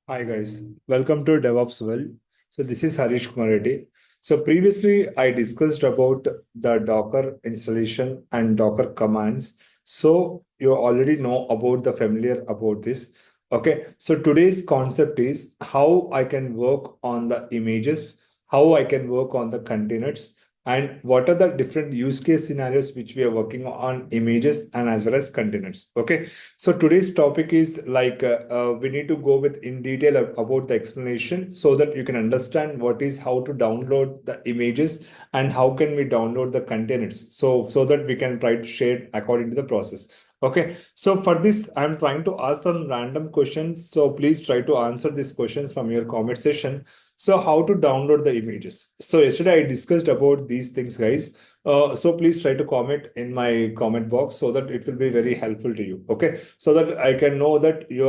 Hi guys, welcome to DevOps World. So this is Harish Kumar Reddy. So previously I discussed about the Docker installation and Docker commands. So you already know about the familiar about this. Okay, so today's concept is how I can work on the images, how I can work on the containers, and what are the different use case scenarios which we are working on images and as well as containers. Okay, so today's topic is we need to go with in detail about the explanation so that you can understand what is how to download the images and how can we download the containers. So that we can try to share according to the process. Okay, so for this, I'm trying to ask some random questions. So please try to answer these questions from your comment section. So how to download the images? So yesterday I discussed about these things, guys. So please try to comment in my comment box so that it will be very helpful to you. Okay, so that I can know that you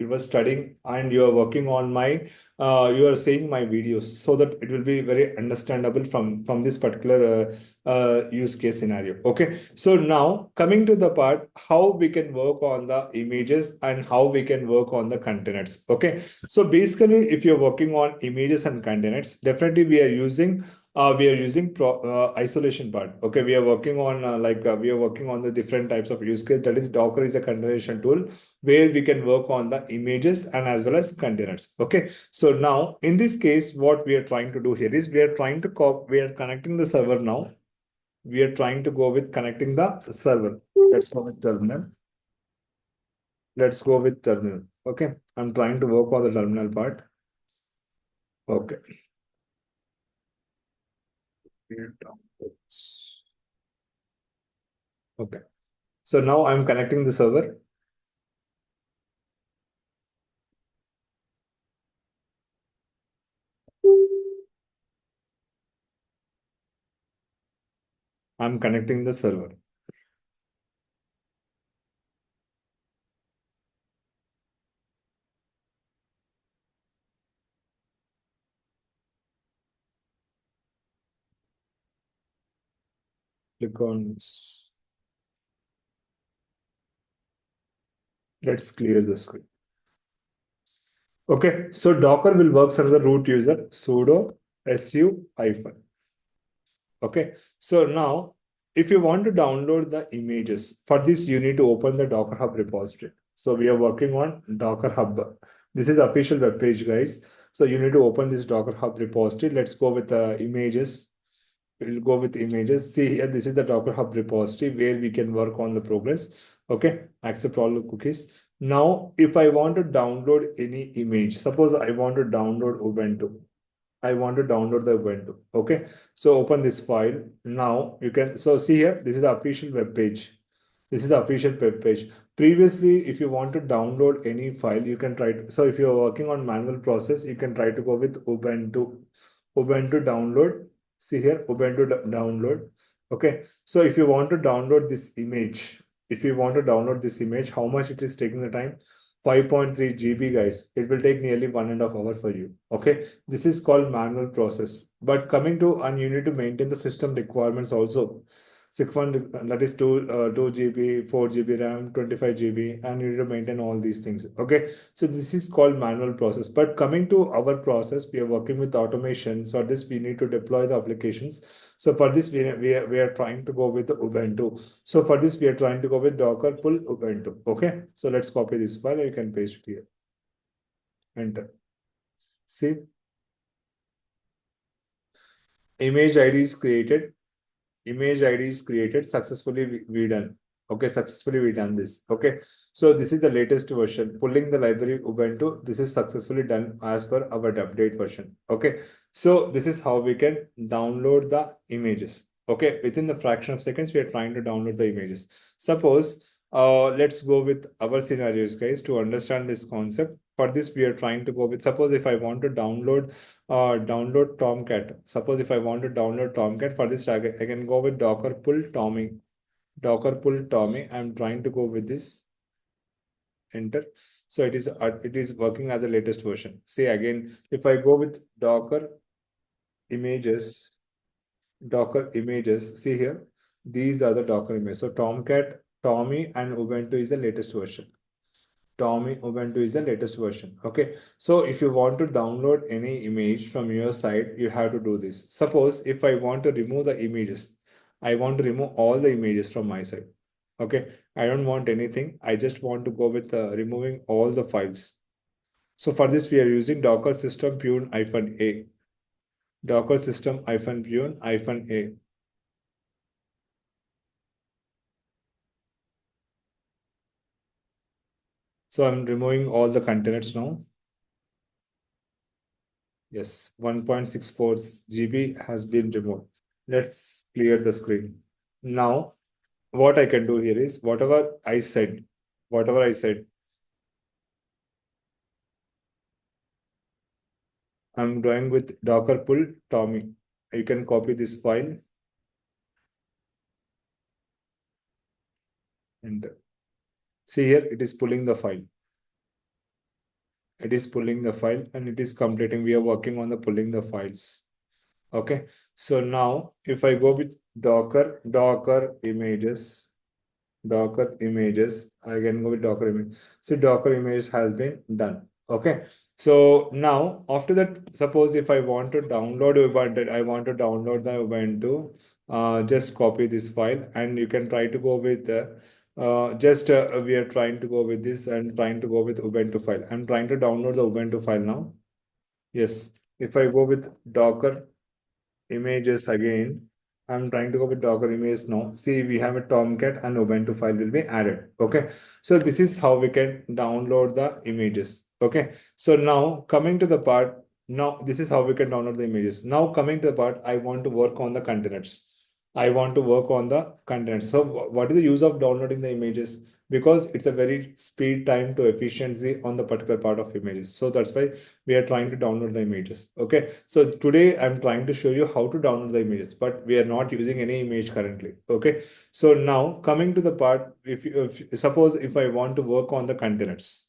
were studying and you are working on my you are seeing my videos, so that it will be very understandable from this particular use case scenario. Okay, so now coming to the part how we can work on the images and how we can work on the containers. Okay, so basically if you're working on images and containers, definitely we are using isolation part. Okay, we are working on we are working on the different types of use case. That is, Docker is a containerization tool where we can work on the images and as well as containers. Okay, so now in this case, what we are trying to do here is we are connecting the server now. We are trying to go with connecting the server. Let's go with terminal. Let's go with terminal. Okay, I'm trying to work on the terminal part. Okay. Okay. So now I'm connecting the server. I'm connecting the server. Click on. Let's clear the screen. Okay, so Docker will work as the root user sudo su hyphen. Okay, so now if you want to download the images, for this you need to open the Docker Hub repository. So we are working on Docker Hub. This is the official web page, guys. So you need to open this Docker Hub repository. Let's go with the images. We'll go with images. See here, this is the Docker Hub repository where we can work on the progress. Okay, accept all the cookies. Now, if I want to download any image, suppose I want to download Ubuntu. I want to download the Ubuntu. Okay, so open this file. Now you can, so see here, this is the official web page. This is the official web page. Previously, if you want to download any file, you can try to, so if you're working on manual process, you can try to go with Ubuntu. Ubuntu download. See here, Ubuntu download. Okay, so if you want to download this image, if you want to download this image, how much it is taking the time? 5.3 GB, guys. It will take nearly 1.5 hour for you. Okay, this is called manual process. But coming to, and you need to maintain the system requirements also. 600, that is 2 GB, 4 GB RAM, 25 GB, and you need to maintain all these things. Okay, so this is called manual process. But coming to our process, we are working with automation. So this we need to deploy the applications. So for this, we are trying to go with the Ubuntu. So for this, we are trying to go with Docker pull Ubuntu. Okay, so let's copy this file. You can paste it here. Enter. See, image ID is created. Image ID is created successfully. We done. Okay, successfully we done this. Okay, so this is the latest version. Pulling the library Ubuntu. This is successfully done as per our update version. Okay, so this is how we can download the images. Okay, within the fraction of seconds, we are trying to download the images. Suppose, let's go with our scenarios, guys, to understand this concept. For this, we are trying to go with, suppose if I want to download Tomcat. Suppose if I want to download Tomcat, for this, I can go with Docker pull Tommy. Docker pull Tommy. I'm trying to go with this. Enter. So it is working as the latest version. See again, if I go with images, Docker images, see here, these are the Docker images. So Tomcat, Tommy, and Ubuntu is the latest version. Tommy Ubuntu is the latest version. Okay. So if you want to download any image from your side, you have to do this. Suppose if I want to remove the images, I want to remove all the images from my side. Okay. I don't want anything. I just want to go with removing all the files. So for this, we are using Docker system pune-a. Docker system pune-a. So I'm removing all the containers now. Yes, 1.64 GB has been removed. Let's clear the screen. Now, what I can do here is whatever I said, I'm doing with Docker pull Tommy. You can copy this file and see here, it is pulling the file. It is pulling the file and it is completing. We are working on the pulling the files. Okay. So now if I go with Docker images, I can go with Docker image. So Docker image has been done. Okay. So now after that, suppose if I want to download Ubuntu, I want to download the Ubuntu, just copy this file and you can try to go with we are trying to go with this and trying to go with Ubuntu file. I'm trying to download the Ubuntu file now. Yes. If I go with Docker images again. I'm trying to go with Docker image now. See, we have a Tomcat and Ubuntu file will be added. Okay. So this is how we can download the images. Okay. So now coming to the part, now this is how we can download the images. Now coming to the part, I want to work on the containers. I want to work on the containers. So what is the use of downloading the images? Because it's a very speed time to efficiency on the particular part of images. So that's why we are trying to download the images. Okay. So today I'm trying to show you how to download the images, but we are not using any image currently. Okay. So now coming to the part, if suppose if I want to work on the containers,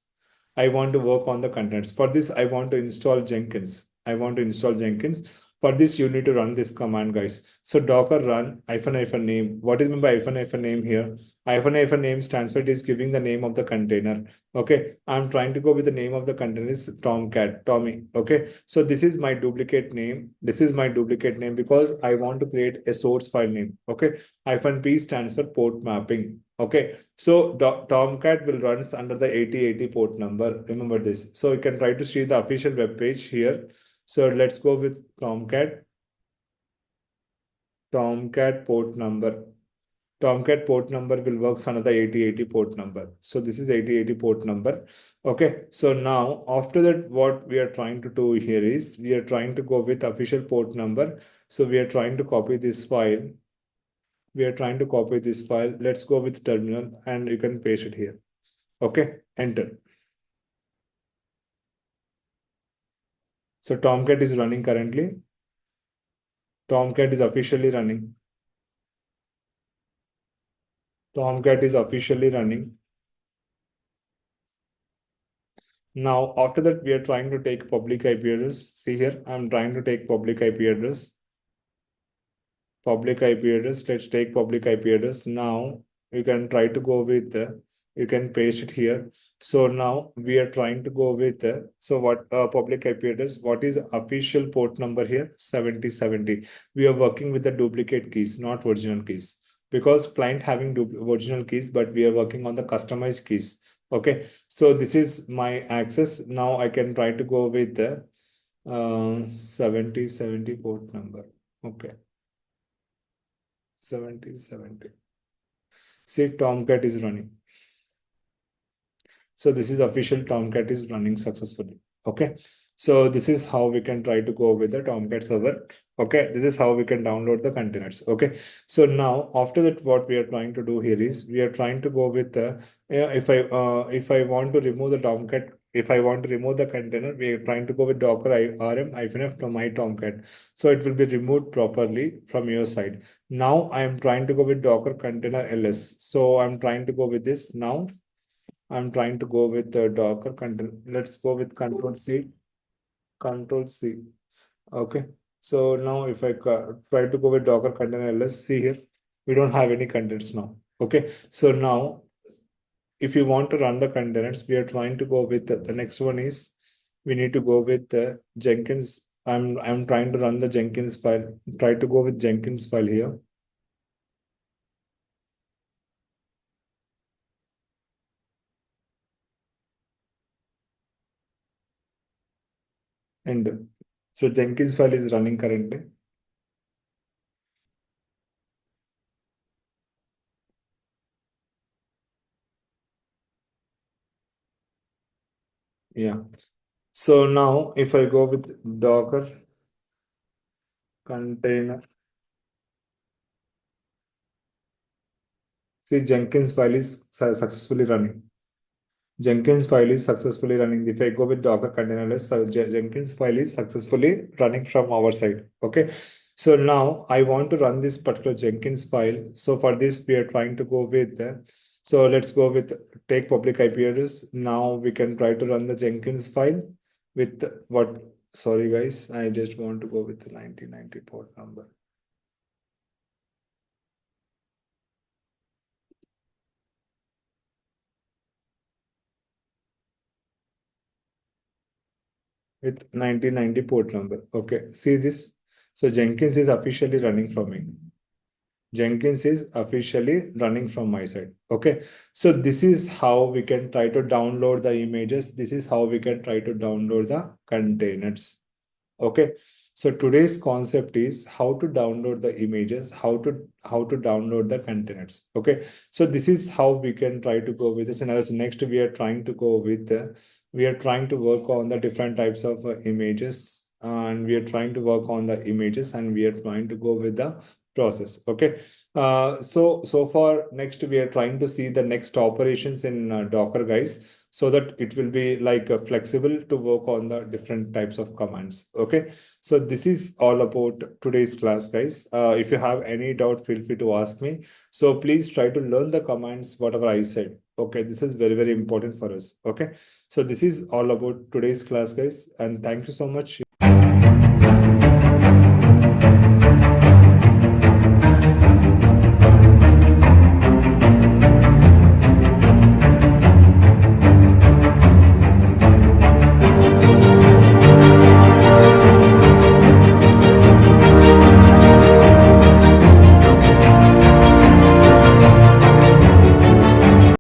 I want to work on the containers. For this, I want to install Jenkins. I want to install Jenkins. For this, you need to run this command, guys. So Docker run hyphen name. What is meant by hyphen name here? Hyphen name stands for it is giving the name of the container. Okay. I'm trying to go with the name of the container is Tommy. Okay. So this is my duplicate name. This is my duplicate name because I want to create a source file name. Okay. Hyphen P stands for port mapping. Okay. So Tomcat will run under the 8080 port number. Remember this. So you can try to see the official web page here. So let's go with Tomcat port number. Tomcat port number will work under the 8080 port number. So this is 8080 port number. Okay. So now after that, what we are trying to do here is we are trying to go with official port number. So we are trying to copy this file. We are trying to copy this file. Let's go with terminal and you can paste it here. Okay. Enter. So Tomcat is running currently. Tomcat is officially running. Tomcat is officially running. Now, after that, we are trying to take public IP address. See here, I'm trying to take public IP address. Public IP address. Let's take public IP address. Now, you can try to go with, you can paste it here. So now we are trying to go with, so what public IP address, what is official port number here? 7070. We are working with the duplicate keys, not original keys. Because client having original keys, but we are working on the customized keys. Okay, so this is my access. Now I can try to go with the 7070 port number. Okay, 7070. See, Tomcat is running. So this is official Tomcat is running successfully. Okay. So this is how we can try to go with the Tomcat server. Okay. This is how we can download the containers. Okay. So now after that, what we are trying to do here is we are trying to go with the, if I want to remove the Tomcat, if I want to remove the container, we are trying to go with Docker rm-f to my Tomcat. So it will be removed properly from your side. Now I am trying to go with Docker container ls. So I'm trying to go with this now. I'm trying to go with the Docker content. Let's go with Control C. Control C. Okay. So now if I try to go with Docker container, let's see here. We don't have any contents now. Okay. So now if you want to run the containers, we are trying to go with the next one is we need to go with the Jenkins. I'm trying to run the Jenkins file. Try to go with Jenkins file here. And so Jenkins file is running currently. Yeah. So now if I go with Docker container, see Jenkins file is successfully running. Jenkins file is successfully running. If I go with Docker container, so Jenkins file is successfully running from our side. Okay. So now I want to run this particular Jenkins file. So for this, we are trying to go with, so let's go with take public IP address. Now we can try to run the Jenkins file with what, sorry guys, I just want to go with the 1990 port number. With 1990 port number. Okay, see this. So Jenkins is officially running from me. Jenkins is officially running from my side. Okay, so this is how we can try to download the images. This is how we can try to download the containers. Okay, so today's concept is how to download the images, how to download the containers. Okay, so this is how we can try to go with this. And as next we are trying to go with we are trying to work on the different types of images, and we are trying to work on the images, and we are trying to go with the process. Okay, so far next we are trying to see the next operations in Docker, guys, so that it will be like flexible to work on the different types of commands. Okay, so this is all about today's class, guys. If you have any doubt, feel free to ask me. So please try to learn the commands whatever I said. Okay, this is very, very important for us. Okay, so this is all about today's class, guys, and thank you so much.